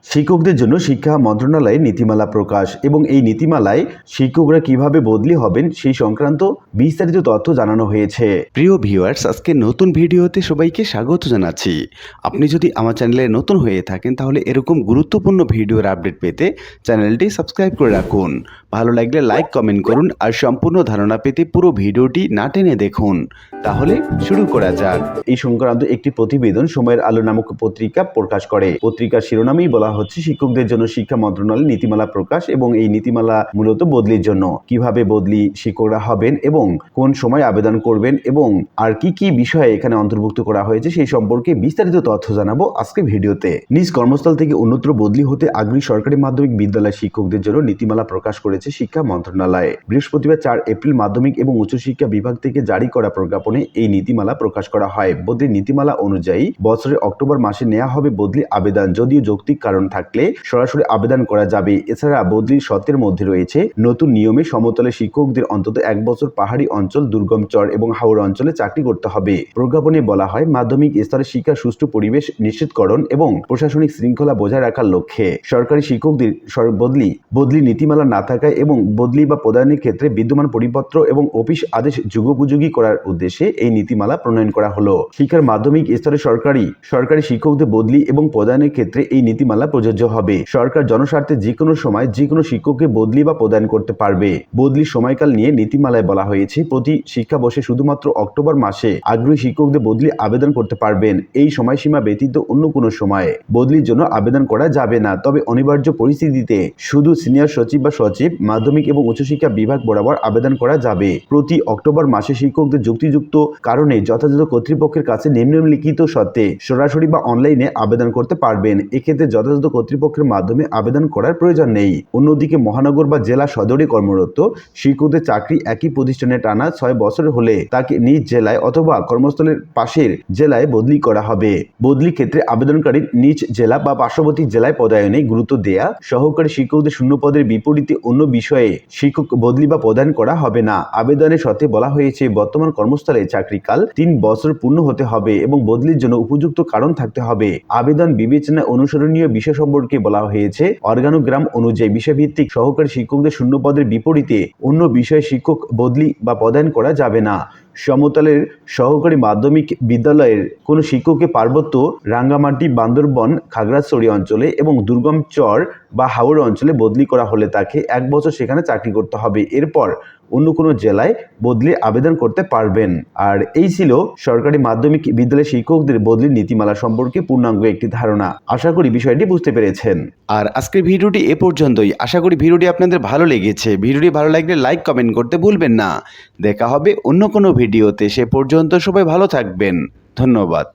শিক্ষকদের জন্য শিক্ষা মন্ত্রণালয়ের নীতিমালা প্রকাশ এবং এই নীতিমালায় শিক্ষকরা কিভাবে বদলি হবেন সেই সংক্রান্ত বিস্তারিত তথ্য জানানো হয়েছে। প্রিয় ভিউয়ার্স, আজকে নতুন ভিডিওতে সবাইকে স্বাগত জানাচ্ছি। আপনি যদি আমার চ্যানেলে নতুন হয়ে থাকেন তাহলে এরকম গুরুত্বপূর্ণ ভিডিওর আপডেট পেতে চ্যানেলটি সাবস্ক্রাইব করে রাখুন। ভালো লাগলে লাইক কমেন্ট করুন আর সম্পূর্ণ ধারণা পেতে পুরো ভিডিওটি না টেনে দেখুন। তাহলে শুরু করা যাক। এই সংক্রান্ত একটি প্রতিবেদন সময়ের আলো নামক পত্রিকা প্রকাশ করে। পত্রিকার শিরোনামেই বলা হচ্ছে শিক্ষকদের জন্য শিক্ষা মন্ত্রণালয়ের নীতিমালা প্রকাশ এবং এই নীতিমালা মূলত বদলির জন্য। কিভাবে বদলি শিক্ষকরা হবেন এবং কোন সময় আবেদন করবেন এবং আর কি কি বিষয়ে এখানে অন্তর্ভুক্ত করা হয়েছে সেই সম্পর্কে বিস্তারিত তথ্য জানাবো আজকে ভিডিওতে। নিজ কর্মস্থল থেকে অন্যত্র বদলি হতে আগ্রহী সরকারি মাধ্যমিক বিদ্যালয় শিক্ষকদের জন্য নীতিমালা প্রকাশ করেছে শিক্ষা মন্ত্রণালয়। বৃহস্পতিবার 4 এপ্রিল মাধ্যমিক এবং উচ্চশিক্ষা বিভাগ থেকে জারি করা প্রজ্ঞাপনে এই নীতিমালা প্রকাশ করা হয়। বদলির নীতিমালা অনুযায়ী বছরের অক্টোবর মাসে নেওয়া হবে বদলি আবেদন, যদিও যৌক্তিক কারণ থাকলে সরাসরি আবেদন করা যাবে। এছাড়া বদলির শর্তের মধ্যে রয়েছে নতুন নিয়মে সমতলে শিক্ষকদের অন্তত 1 বছর পাহাড়ি অঞ্চল, দুর্গম চর এবং হাওড় অঞ্চলে চাকরি করতে হবে। প্রজ্ঞাপনে বলা হয় মাধ্যমিক স্তরে শিক্ষার সুষ্ঠু পরিবেশ নিশ্চিতকরণ এবং প্রশাসনিক শৃঙ্খলা বজায় রাখার লক্ষ্যে সরকারি শিক্ষকদের বদলি নীতিমালা না থাকায় এবং বদলি বা প্রদানের ক্ষেত্রে বিদ্যমান পরিপত্র এবং অফিস আদেশ যুগোপযোগী করার উদ্দেশ্যে এই নীতিমালা প্রণয়ন করা হলো। শিক্ষার মাধ্যমিক স্তরে সরকারি শিক্ষকদের বদলি এবং প্রদানের ক্ষেত্রে এই নীতিমালা প্রযোজ্য হবে। সরকার জনস্বার্থে যে কোনো সময় যে কোনো শিক্ষককে বদলি বা প্রদান করতে পারবে। বদলির সময়কাল নিয়ে নীতিমালায় বলা হয়েছে প্রতি শিক্ষাবর্ষে শুধুমাত্র অক্টোবর মাসে আগ্রহী শিক্ষকদের বদলি আবেদন করতে পারবেন। এই সময়সীমা ব্যতীত অন্য কোনো সময়ে বদলির জন্য আবেদন করা যাবে না। তবে অনিবার্য পরিস্থিতিতে শুধু সিনিয়র সচিব বা সচিব, মাধ্যমিক এবং উচ্চশিক্ষা বিভাগ বরাবর আবেদন করা যাবে। প্রতি অক্টোবর মাসে শিক্ষকদের যুক্তিযুক্ত কারণে যথাযথ কর্তৃপক্ষের কাছে নিম্নলিখিত শর্তে সরাসরি বা অনলাইনে আবেদন করতে পারবেন। এক্ষেত্রে যথাযথ কর্তৃপক্ষের মাধ্যমে আবেদন করার প্রয়োজন নেই। অন্যদিকে মহানগর বা জেলা সদরে কর্মরত শিক্ষকদের চাকরি একই প্রতিষ্ঠানে টানা 6 বছর হলে তাকে নিজ জেলায় অথবা কর্মস্থলের পাশের জেলায় বদলি করা হবে। বদলি ক্ষেত্রে আবেদনকারীর নিজ জেলা বা পার্শ্ববর্তী জেলায় পদায়নে গুরুত্ব দেয়া। সহকারী শিক্ষকদের শূন্য পদের বিপরীতে অন্য বিষয়ে শিক্ষক বদলি বা প্রদান করা হবে না। আবেদনের সাথে বলা হয়েছে বর্তমান কর্মস্থলে চাকরিকাল 3 বছর পূর্ণ হতে হবে এবং বদলির জন্য উপযুক্ত কারণ থাকতে হবে। আবেদন বিবেচনায় অনুসরণীয় বিষয় সম্পর্কে বলা হয়েছে অর্গানোগ্রাম অনুযায়ী বিষয়ভিত্তিক সহকারী শিক্ষকদের শূন্য পদের বিপরীতে অন্য বিষয়ে শিক্ষক বদলি বা প্রদান করা যাবে না। সমতলের সহকারী মাধ্যমিক বিদ্যালয়ের কোনো শিক্ষককে পার্বত্য, রাঙ্গামাটি, বান্দরবন, খাগড়াছড়ি অঞ্চলে এবং দুর্গম চর বা হাওড় অঞ্চলে বদলি করা হলে তাকে 1 বছর সেখানে চাকরি করতে হবে। এরপর অন্য কোনো জেলায় বদলি আবেদন করতে পারবেন। আর এই ছিল সরকারি মাধ্যমিক বিদ্যালয়ের শিক্ষকদের বদলির নীতিমালা সম্পর্কে পূর্ণাঙ্গ একটি ধারণা। আশা করি বিষয়টি বুঝতে পেরেছেন। আর আজকের ভিডিওটি এ পর্যন্তই। আশা করি ভিডিওটি আপনাদের ভালো লেগেছে। ভিডিওটি ভালো লাগলে লাইক কমেন্ট করতে ভুলবেন না। দেখা হবে অন্য কোনো ভিডিওতে। সে পর্যন্ত সবাই ভালো থাকবেন। ধন্যবাদ।